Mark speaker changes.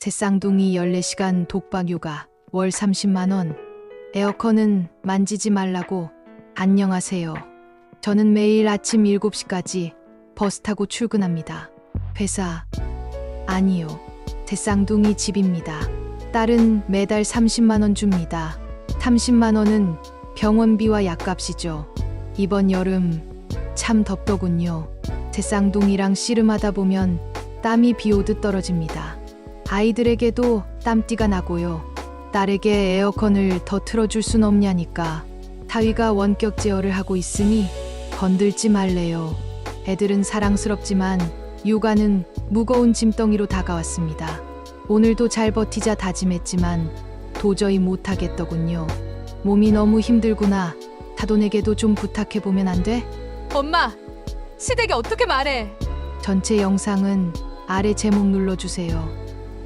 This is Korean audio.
Speaker 1: 제 쌍둥이 14시간 독박육아 월 30만 원. 에어컨은 만지지 말라고. 안녕하세요. 저는 매일 아침 7시까지 버스 타고 출근합니다. 회사 아니요. 제 쌍둥이 집입니다. 딸은 매달 30만 원 줍니다. 30만 원은 병원비와 약값이죠. 이번 여름 참 덥더군요. 제 쌍둥이랑 씨름하다 보면 땀이 비 오듯 떨어집니다. 아이들에게도 땀띠가 나고요. 딸에게 에어컨을 더 틀어줄 순 없냐니까 타위가 원격 제어를 하고 있으니 건들지 말래요. 애들은 사랑스럽지만 육아는 무거운 짐덩이로 다가왔습니다. 오늘도 잘 버티자 다짐했지만 도저히 못하겠더군요. 몸이 너무 힘들구나. 타돈에게도 좀 부탁해보면 안 돼?
Speaker 2: 엄마, 시댁에 어떻게 말해?
Speaker 1: 전체 영상은 아래 제목 눌러주세요.